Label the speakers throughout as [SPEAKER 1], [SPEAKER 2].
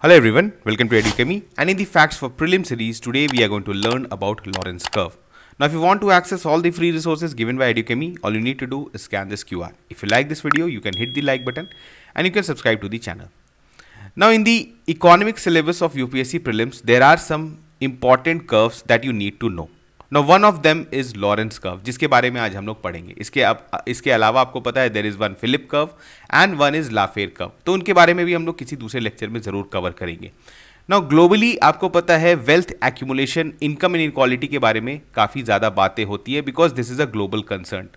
[SPEAKER 1] Hello everyone, welcome to Educami, and in the Facts for Prelim series, today we are going to learn about Lorentz curve. Now if you want to access all the free resources given by Educami, all you need to do is scan this QR. If you like this video, you can hit the like button and you can subscribe to the channel. Now in the economic syllabus of UPSC prelims, there are some important curves that you need to know. Now one of them is Lorentz curve, जिसके बारे में आज हम लोग पढ़ेंगे. इसके अलावा आपको पता है there is one Philip curve and one is Lafayette curve. तो उनके बारे में भी हम लोग किसी दूसरे लेक्चर में ज़रूर कवर करेंगे. Now ग्लोबली आपको पता है वेल्थ एक्यूमुलेशन, इनकम इनइक्वालिटी के बारे में काफ़ी ज़्यादा बातें होती है because this is a global concern.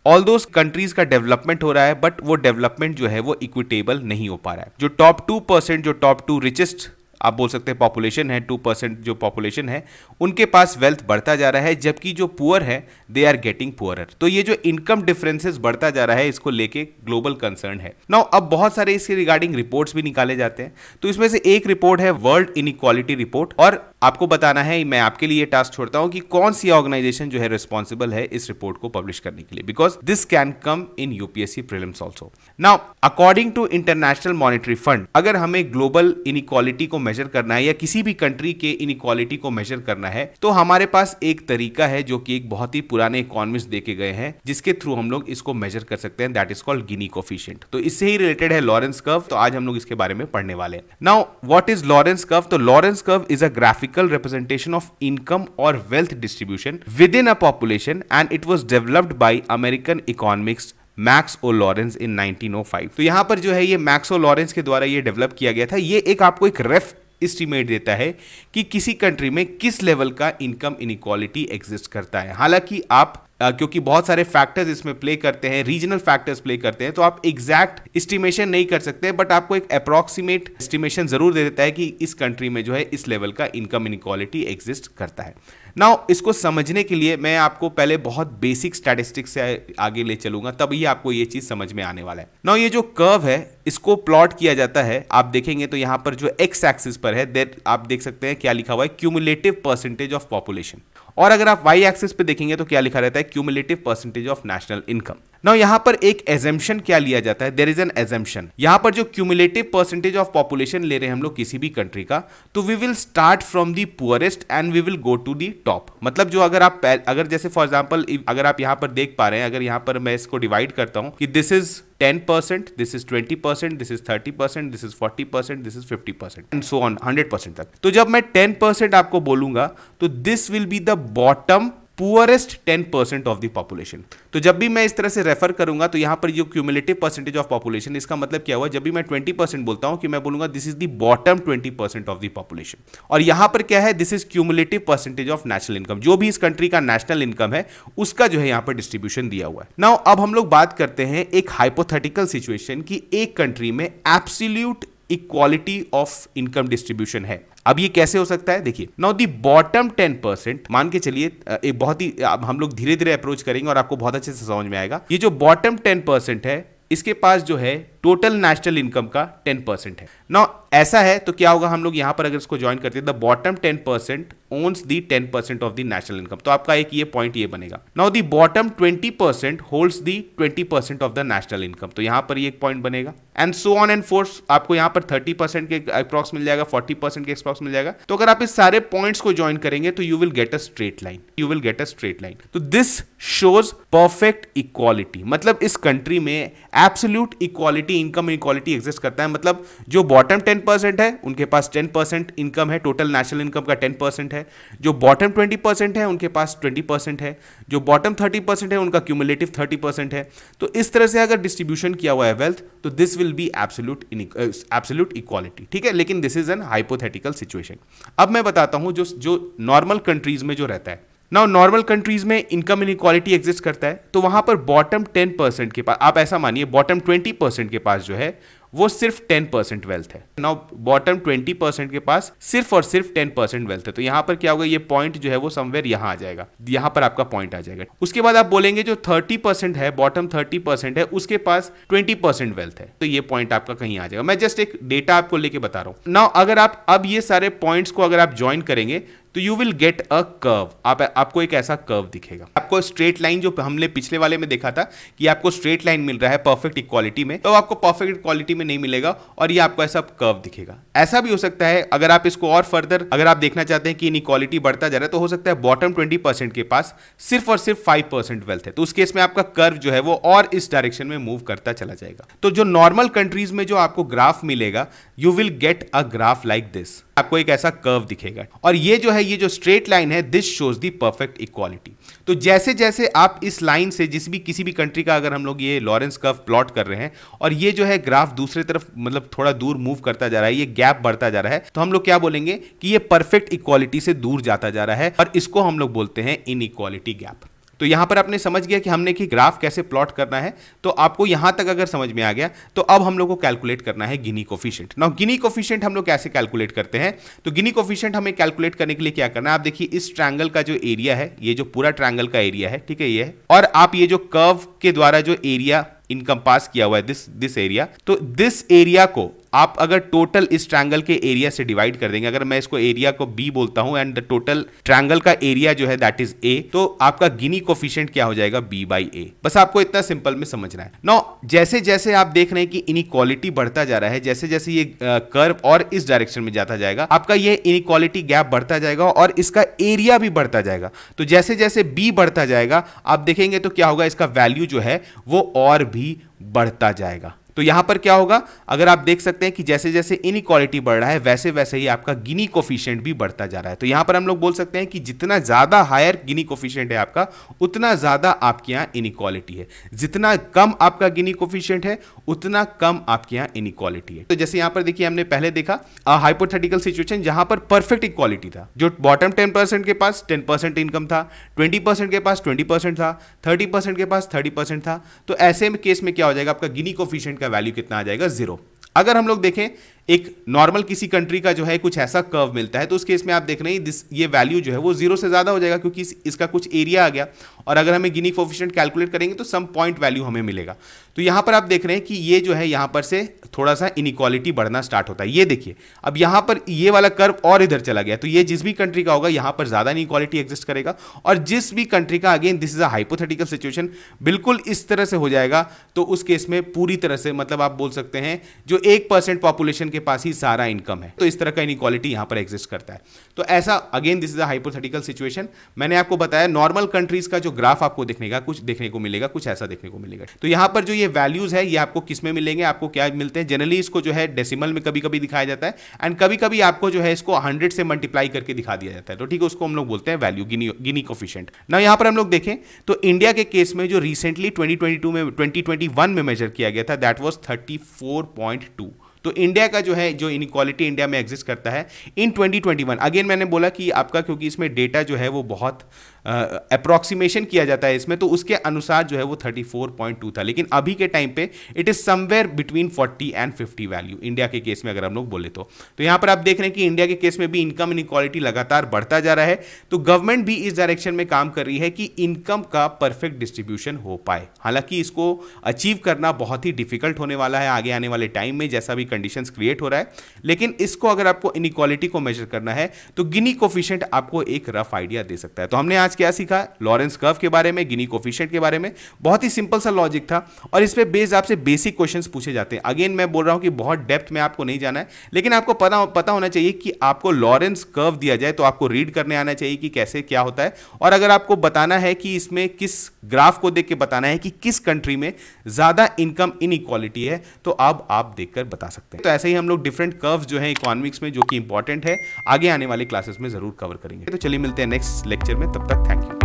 [SPEAKER 1] All those countries का डेवलपमेंट हो रहा है बट वो डेवलपमेंट जो है वो इक्विटेबल नहीं हो पा रहा है. जो टॉप 2%, जो टॉप 2 रिचेस्ट आप बोल सकते हैं पॉपुलेशन है, 2% जो पॉपुलेशन है उनके पास वेल्थ बढ़ता जा रहा है, जबकि जो पुअर है दे आर गेटिंग पुअरर. तो ये जो इनकम डिफरेंसेस बढ़ता जा रहा है इसको लेके ग्लोबल कंसर्न है. नाउ अब बहुत सारे इसके रिगार्डिंग रिपोर्ट्स भी निकाले जाते हैं. तो इसमें से एक रिपोर्ट है वर्ल्ड इनइक्वालिटी रिपोर्ट, और आपको बताना है, मैं आपके लिए टास्क छोड़ता हूं कि कौन सी ऑर्गेनाइजेशन जो है रिस्पॉन्सिबल है इस रिपोर्ट को पब्लिश करने के लिए, because this can come in UPSC prelims also. Now according to International Monetary Fund, अगर हमें ग्लोबल इनइक्वालिटी को मेजर करना है या किसी भी कंट्री के इनइक्वालिटी को मेजर करना है तो हमारे पास एक तरीका है जो कि एक बहुत ही पुराने इकोनॉमिस्ट देके गए हैं, जिसके थ्रू हम लोग इसको मेजर कर सकते हैं. That is called Guinea coefficient. तो इससे ही रिलेटेड है लॉरेंस कर्व. तो आज हम लोग इसके बारे में पढ़ने वाले हैं. Now what is Lorenz curve? तो Lorenz curve is a graphical representation of income और wealth distribution within a population and it was developed by American economist Max O Lorenz in 1905. तो यहां पर जो है ये मैक्स ओ लॉरेंस के द्वारा ये डेवलप किया गया था. ये एक आपको एक रफ एस्टीमेट देता है कि किसी कंट्री में किस लेवल का इनकम इनइक्वालिटी एग्जिस्ट करता है. हालांकि आप क्योंकि बहुत सारे फैक्टर्स इसमें प्ले करते हैं, रीजनल फैक्टर्स प्ले करते हैं, तो आप एग्जैक्ट एस्टिमेशन नहीं कर सकते, बट आपको एक अप्रॉक्सीमेट एस्टिमेशन जरूर दे देता है कि इस कंट्री में जो है इस लेवल का इनकम इनइक्वालिटी एग्जिस्ट करता है. नाउ इसको समझने के लिए मैं आपको पहले बहुत बेसिक स्टैटिस्टिक्स से आगे ले चलूंगा, तभी आपको ये चीज समझ में आने वाला है. नाउ ये जो कर्व है इसको प्लॉट किया जाता है. आप देखेंगे तो यहां पर जो एक्स एक्सिस पर है दैट आप देख सकते हैं क्या लिखा हुआ है, क्यूमुलेटिव परसेंटेज ऑफ पॉपुलेशन. और अगर आप वाई एक्सिस पे देखेंगे तो क्या लिखा रहता है, cumulative percentage of national income. Now यहां पर एक एजम्पशन क्या लिया जाता है, देयर इज एन एजम्पशन. यहां पर जो क्यूमुलेटिव परसेंटेज ऑफ पॉपुलेशन ले रहे हैं हम लोग किसी भी कंट्री का, तो we will start from the poorest and we will go to the top. मतलब जो अगर जैसे फॉर एग्जांपल अगर आप यहां पर देख पा रहे हैं, अगर यहां पर मैं इसको डिवाइड करता हूं कि this is 10%, this is 20%, this is 30%, this is 40%, this is 50% and so on 100% तक. तो जब मैं 10% आपको बोलूंगा तो this will be the bottom poorest 10% of the population. तो जब भी मैं इस तरह से रेफर करूंगा तो यहां पर जो क्यूमुलेटिव परसेंटेज ऑफ पॉपुलेशन, इसका मतलब क्या हुआ, जब भी मैं 20% बोलता हूं कि मैं बोलूंगा this is the bottom 20% of the population. और यहां पर क्या है, this is cumulative percentage of national income. जो भी इस कंट्री का नेशनल इनकम है उसका जो है यहां पर डिस्ट्रीब्यूशन दिया हुआ है. नाउ अब हम लोग बात करते हैं एक हाइपोथेटिकल सिचुएशन की एक कंट्री में absolute equality of income distribution है. अब ये कैसे हो सकता है, देखिए. नाउ दी बॉटम 10%, मान के चलिए एक बहुत ही हम लोग धीरे धीरे अप्रोच करेंगे और आपको बहुत अच्छे से समझ में आएगा. ये जो बॉटम 10% है इसके पास जो है टोटल नेशनल इनकम का 10% है. नाउ ऐसा है तो क्या होगा, हम लोग यहां पर अगर इसको ज्वाइन करते हैं, the bottom 10% owns the 10% of the national income. तो आपका एक ये पॉइंट ये बनेगा. Now the bottom 20% holds the 20% of the national income. तो यहां पर ये एक पॉइंट बनेगा and so on and forth. आपको यहां पर 30% के अप्रॉक्स मिल जाएगा, 40% के अप्रॉक्स मिल जाएगा. तो अगर आप इस सारे पॉइंट्स को ज्वाइन करेंगे तो you will get a straight line, you will get a straight line. तो दिस शोज परफेक्ट इक्वालिटी. मतलब इस कंट्री में absolute equality, income equality exist करता है. मतलब जो बॉटम 10% है उनके पास 10% इनकम है, टोटल नेशनल इनकम का 10% है. जो बॉटम 20% है उनके पास 20% है. जो बॉटम 30% है उनका क्यूमुलेटिव 30% है. तो इस तरह से अगर डिस्ट्रीब्यूशन किया हुआ है वेल्थ, तो this will be absolute equality. ठीक है, लेकिन this is an hypothetical situation. अब मैं बताता हूं जो नॉर्मल कंट्रीज में जो रहता है. नाउ नॉर्मल कंट्रीज में इनकम इनइक्वालिटी एग्जिस्ट करता है, तो वहां पर बॉटम 10% के पास, आप ऐसा मानिए बॉटम 20% के पास जो है वो सिर्फ 10% वेल्थ है. नाउ बॉटम 20% के पास सिर्फ और सिर्फ 10% वेल्थ है. तो यहां पर क्या होगा, ये पॉइंट जो है वो समवेयर यहां आ जाएगा, यहां पर आपका पॉइंट आ जाएगा. उसके बाद आप बोलेंगे जो 30% है, बॉटम 30% है, उसके पास 20% वेल्थ है. तो ये पॉइंट आपका कहीं आ जाएगा. मैं जस्ट एक डेटा आपको लेके बता रहा हूं. नाउ अगर आप अब ये सारे पॉइंट्स को अगर आप ज्वाइन करेंगे तो you will get a curve, आपको एक ऐसा कर्व दिखेगा। आपको स्ट्रेट लाइन जो हमने पिछले वाले में देखा था कि आपको स्ट्रेट लाइन मिल रहा है परफेक्ट इक्वालिटी में, तो आपको परफेक्ट इक्वालिटी में नहीं मिलेगा और ये आपको ऐसा कर्व दिखेगा। ऐसा भी हो सकता है, अगर आप इसको और फर्दर अगर आप देखना चाहते हैं कि इनइक्वालिटी बढ़ता जा रहा है, तो हो सकता है बॉटम 20% के पास सिर्फ और सिर्फ 5% वेल्थ है, तो उस केस में आपका कर्व जो है वो और इस डायरेक्शन में मूव करता चला जाएगा। तो जो नॉर्मल कंट्रीज में जो आपको ग्राफ मिलेगा, you will get a graph like this, आपको एक ऐसा कर्व दिखेगा। और ये जो है, ये जो स्ट्रेट लाइन है, this shows the perfect equality. तो जैसे जैसे आप इस लाइन से किसी भी कंट्री का अगर हम लोग ये लॉरेंस कर्व प्लॉट कर रहे हैं और ये जो है ग्राफ दूसरी तरफ मतलब थोड़ा दूर मूव करता जा रहा है, ये गैप बढ़ता जा रहा है, तो हम लोग क्या बोलेंगे कि ये परफेक्ट इक्वालिटी से दूर जाता जा रहा है और इसको हम लोग बोलते हैं इनइक्वालिटी गैप। तो यहां पर आपने समझ गया कि हमने कि ग्राफ कैसे प्लॉट करना है। तो आपको यहां तक अगर समझ में आ गया, तो अब हम लोग को कैलकुलेट करना है गिनी कोफिशिएंट। नाउ गिनी कोफिशिएंट हम लोग कैसे कैलकुलेट करते हैं, तो गिनी कोफिशिएंट हमें कैलकुलेट करने के लिए क्या करना है, आप देखिए इस ट्रायंगल का जो एरिया है, ये जो पूरा ट्रायंगल का एरिया है, ठीक है, ये है, और आप ये जो कर्व के द्वारा जो एरिया इनकम्पास किया हुआ है दिस एरिया, तो दिस एरिया को आप अगर टोटल इस ट्रायंगल के एरिया से डिवाइड कर देंगे, अगर मैं इसको एरिया को बी बोलता हूं एंड द टोटल ट्रायंगल का एरिया जो है दैट इज ए, तो आपका गिनी कोफिशिएंट क्या हो जाएगा, बी बाई ए। बस आपको इतना सिंपल में समझना है। नाउ जैसे जैसे आप देख रहे हैं कि इनइक्वालिटी बढ़ता जा रहा है, जैसे जैसे ये कर्व और इस डायरेक्शन में जाता जाएगा, आपका ये इनइक्वालिटी गैप बढ़ता जाएगा और इसका एरिया भी बढ़ता जाएगा। तो जैसे जैसे बी बढ़ता जाएगा, आप देखेंगे तो क्या होगा, इसका वैल्यू जो है वो और भी बढ़ता जाएगा। तो यहां पर क्या होगा, अगर आप देख सकते हैं कि जैसे जैसे इनइक्वालिटी बढ़ रहा है, वैसे वैसे ही आपका गिनी कोफिशिएंट भी बढ़ता जा रहा है। तो यहां पर हम लोग बोल सकते हैं कि जितना ज्यादा हायर गिनी कोफिशिएंट है आपका, उतना ज्यादा आपके यहां इनइक्वालिटी है। जितना कम आपका गिनी कोफिशिएंट है, उतना कम आपके यहां इनइक्वालिटी है। तो जैसे यहां पर देखिए, हमने पहले देखा हाइपोथेटिकल सिचुएशन जहां पर परफेक्ट इक्वालिटी था, जो बॉटम 10% के पास 10% इनकम था, 20% के पास 20% था, 30% के पास 30% था। तो ऐसे में केस में क्या हो जाएगा, आपका गिनी कोफिशिएंट का वैल्यू कितना आ जाएगा, 0। अगर हम लोग देखें एक नॉर्मल किसी कंट्री का जो है कुछ ऐसा कर्व मिलता है, तो उस केस में आप देख रहे हैं ये वैल्यू जो है वो 0 से ज्यादा हो जाएगा, क्योंकि इसका कुछ एरिया आ गया और अगर हमें गिनी कोफिशिएंट कैलकुलेट करेंगे तो सम पॉइंट वैल्यू हमें मिलेगा। तो यहां पर आप देख रहे हैं कि ये जो है यहां पर से थोड़ा सा इनइक्वालिटी बढ़ना स्टार्ट होता है। ये देखिए, अब यहां पर ये वाला कर्व और इधर चला गया, तो ये जिस भी कंट्री का होगा यहां पर ज्यादा इनइक्वालिटी एग्जिस्ट करेगा, और जिस भी कंट्री का, again this is a hypothetical situation, बिल्कुल इस तरह से हो जाएगा, तो उस केस में पूरी तरह से मतलब आप बोल सकते हैं जो 1% पॉपुलेशन के पास ही सारा इनकम है, तो इस तरह का इनइक्वालिटी यहां पर एग्जिस्ट करता है। तो ऐसा, again this is a hypothetical situation. मैंने आपको बताया नॉर्मल कंट्रीज का जो ग्राफ आपको कुछ देखने को मिलेगा, कुछ ऐसा देखने को मिलेगा। तो यहां पर जो ये वैल्यूज है, ये आपको किस में मिलेंगे, आपको क्या मिलते हैं, जनरली इसको जो है डेसिमल में कभी कभी दिखाया जाता है, एंड कभी कभी आपको जो है इसको 100 से मल्टीप्लाई करके दिखा दिया जाता है। तो ठीक है, उसको हम लोग बोलते हैं वैल्यू, गिनी कोफिशिएंट। ना यहां पर हम लोग देखें तो इंडिया के केस में जो रिसेंटली 2021 में मेजर किया गया था, दैट वाज 34.2। तो इंडिया का जो है, जो इनइक्वालिटी इंडिया में एग्जिस्ट करता है इन 2021, अगेन मैंने बोला कि आपका क्योंकि इसमें डेटा जो है वो बहुत अप्रोक्सीमेशन किया जाता है इसमें, तो उसके अनुसार जो है वो 34.2 था, लेकिन अभी के टाइम पे it is somewhere between 40 and 50 value India के केस में अगर हम लोग बोले तो यहां पर आप देख रहे हैं कि इंडिया के केस में भी इनकम इनइक्वालिटी लगातार बढ़ता जा रहा है। तो गवर्नमेंट भी इस डायरेक्शन में काम कर रही है कि इनकम का परफेक्ट डिस्ट्रीब्यूशन हो पाए। हालांकि इसको अचीव करना बहुत ही डिफिकल्ट होने वाला है आगे आने वाले टाइम में, जैसा भी कंडीशंस क्रिएट हो रहा है, लेकिन इसको अगर आपको इनइक्वालिटी को मेजर करना है तो गिनी कोफिशिएंट आपको एक रफ आइडिया दे सकता है। तो हमने आज क्या सीखा, लॉरेंस कर्व के बारे में, गिनी कोफिशिएंट के बारे में। बहुत ही सिंपल सा लॉजिक था और इस पे बेस्ड आपसे बेसिक क्वेश्चंस पूछे जाते हैं। अगेन मैं बोल रहा हूं कि बहुत डेप्थ में आपको नहीं जाना है, लेकिन आपको पता होना चाहिए कि आपको लॉरेंस कर्व दिया जाए तो आपको रीड करने आना चाहिए कि कैसे क्या होता है, और अगर आपको बताना है कि इसमें किस ग्राफ को देख के बताना है कि किस कंट्री में ज्यादा इनकम इनइक्वालिटी है, तो अब आप देखकर बता सकते हैं। तो ऐसे ही हम लोग डिफरेंट कर्व्स जो है इकोनॉमिक्स में, जो कि इंपॉर्टेंट है, आगे आने वाले क्लासेस में जरूर कवर करेंगे। तो चलिए मिलते हैं नेक्स्ट लेक्चर में, तब तक थैंक यू।